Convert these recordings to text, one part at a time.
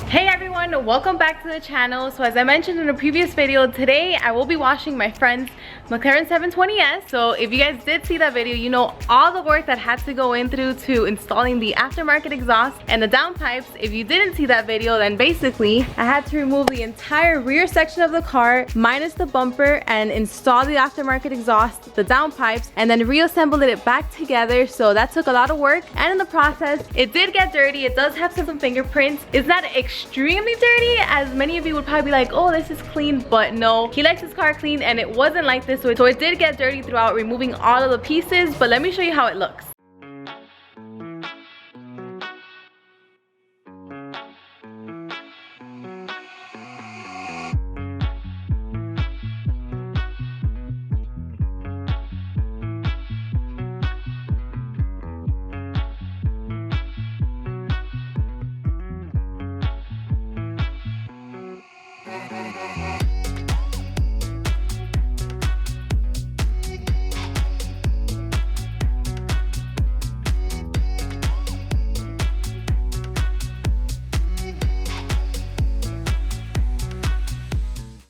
Hey everyone, welcome back to the channel. So as I mentioned in a previous video, today I will be washing my friend's McLaren 720s. So if you guys did see that video, you know all the work that had to go into installing the aftermarket exhaust and the downpipes. If you didn't see that video, then basically I had to remove the entire rear section of the car minus the bumper and install the aftermarket exhaust, the downpipes, and then reassembled it back together. So that took a lot of work, and in the process it did get dirty. It does have some fingerprints. It's not extremely dirty, as many of you would probably be like, oh, this is clean, but no, he likes his car clean and it wasn't like this. So it did get dirty throughout removing all of the pieces, but let me show you how it looks.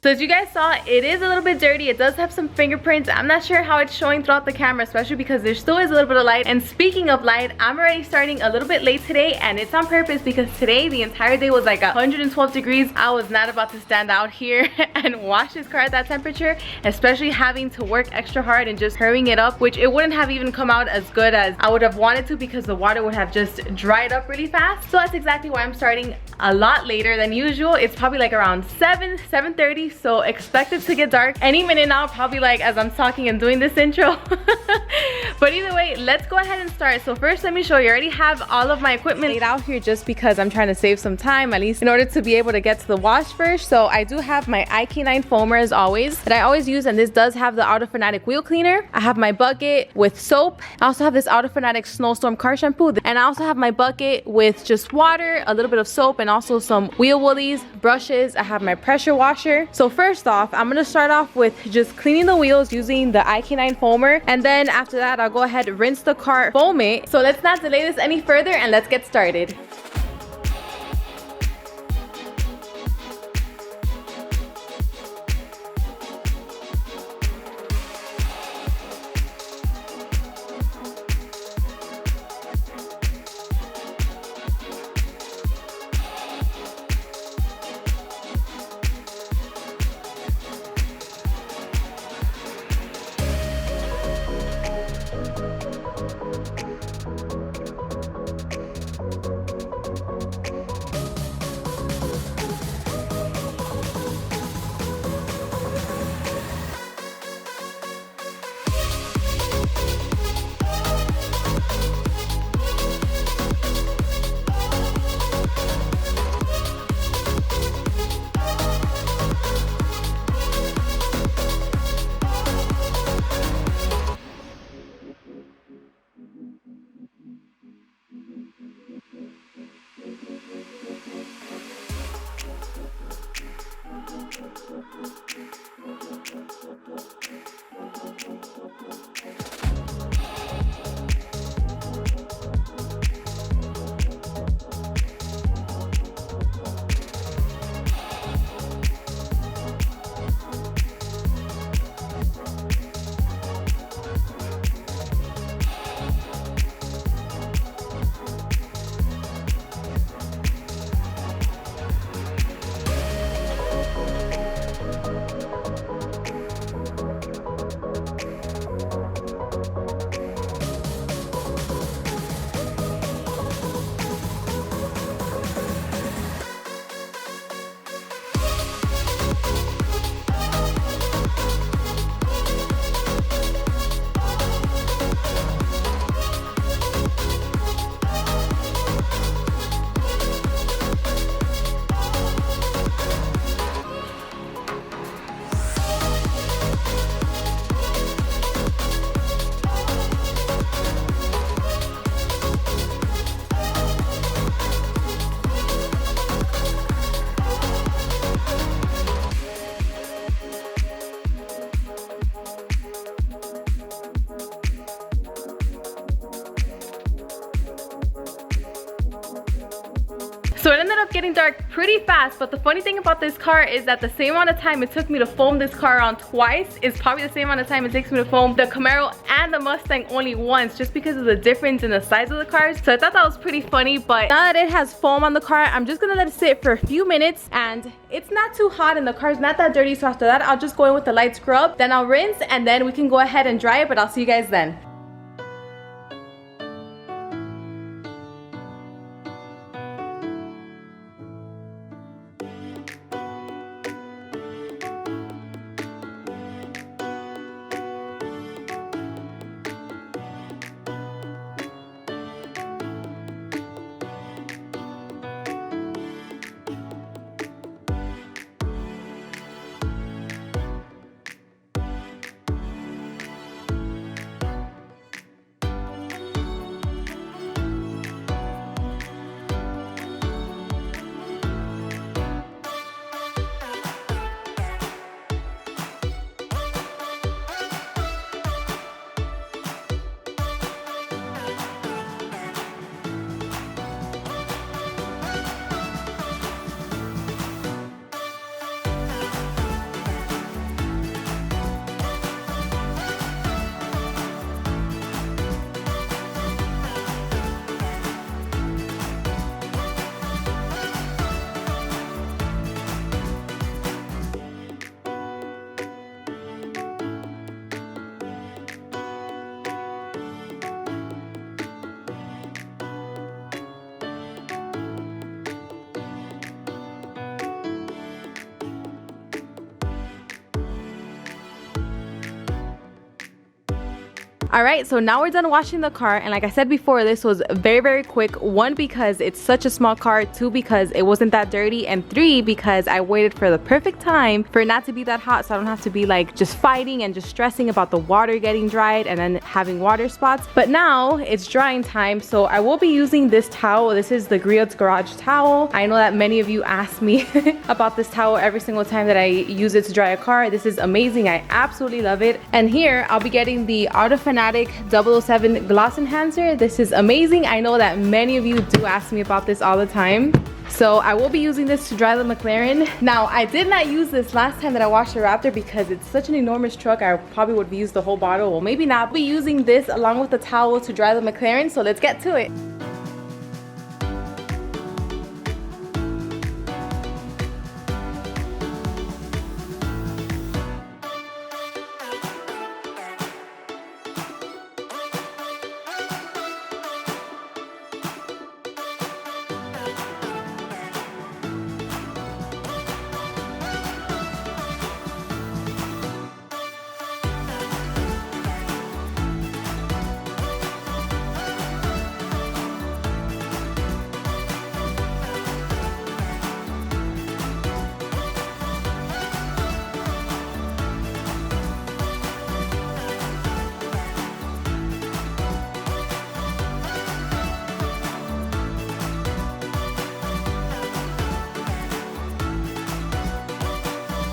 So as you guys saw, it is a little bit dirty. It does have some fingerprints. I'm not sure how it's showing throughout the camera, especially because there still is a little bit of light. And speaking of light, I'm already starting a little bit late today, and it's on purpose because today the entire day was like 112 degrees. I was not about to stand out here and wash this car at that temperature, especially having to work extra hard and just hurrying it up, which it wouldn't have even come out as good as I would have wanted to because the water would have just dried up really fast. So that's exactly why I'm starting a lot later than usual. It's probably like around 7:30. So expect it to get dark any minute now, probably like as I'm talking and doing this intro. But either way, let's go ahead and start. So first, let me show you. I already have all of my equipment laid out here just because I'm trying to save some time, at least in order to be able to get to the wash first. So I do have my IK9 foamer as always that I always use, and this does have the Auto Fanatic wheel cleaner. I have my bucket with soap. I also have this Auto Fanatic Snowstorm car shampoo, and I also have my bucket with just water, a little bit of soap, and also some wheel woolies, brushes. I have my pressure washer. So first off, I'm gonna start off with just cleaning the wheels using the IK9 foamer, and then after that I'll go ahead and rinse the car, foam it. So let's not delay this any further and let's get started. So it ended up getting dark pretty fast, but the funny thing about this car is that the same amount of time it took me to foam this car around twice is probably the same amount of time it takes me to foam the Camaro and the Mustang only once, just because of the difference in the size of the cars. So I thought that was pretty funny. But now that it has foam on the car, I'm just gonna let it sit for a few minutes, and it's not too hot and the car's not that dirty. So after that, I'll just go in with the light scrub, then I'll rinse, and then we can go ahead and dry it. But I'll see you guys then. Alright, so now we're done washing the car, and like I said before, this was very quick. 1, because it's such a small car. 2, because it wasn't that dirty. And 3, because I waited for the perfect time for it not to be that hot, so I don't have to be like just fighting and just stressing about the water getting dried and then having water spots. But now it's drying time, so I will be using this towel. This is the Griots Garage towel. I know that many of you ask me about this towel every single time that I use it to dry a car. This is amazing. I absolutely love it. And here I'll be getting the Autofanatic 007 Gloss Enhancer. This is amazing. I know that many of you do ask me about this all the time. So I will be using this to dry the McLaren. Now, I did not use this last time that I washed the Raptor because it's such an enormous truck. I probably would have used the whole bottle. Well, maybe not. I'll be using this along with the towel to dry the McLaren. So let's get to it.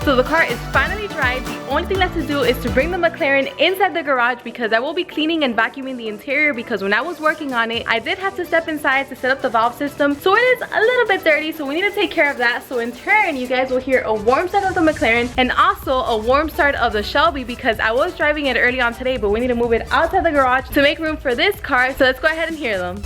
So the car is finally dry. The only thing left to do is to bring the McLaren inside the garage, because I will be cleaning and vacuuming the interior, because when I was working on it, I did have to step inside to set up the valve system. So it is a little bit dirty, so we need to take care of that. So in turn, you guys will hear a warm start of the McLaren and also a warm start of the Shelby, because I was driving it early on today, but we need to move it outside the garage to make room for this car. So let's go ahead and hear them.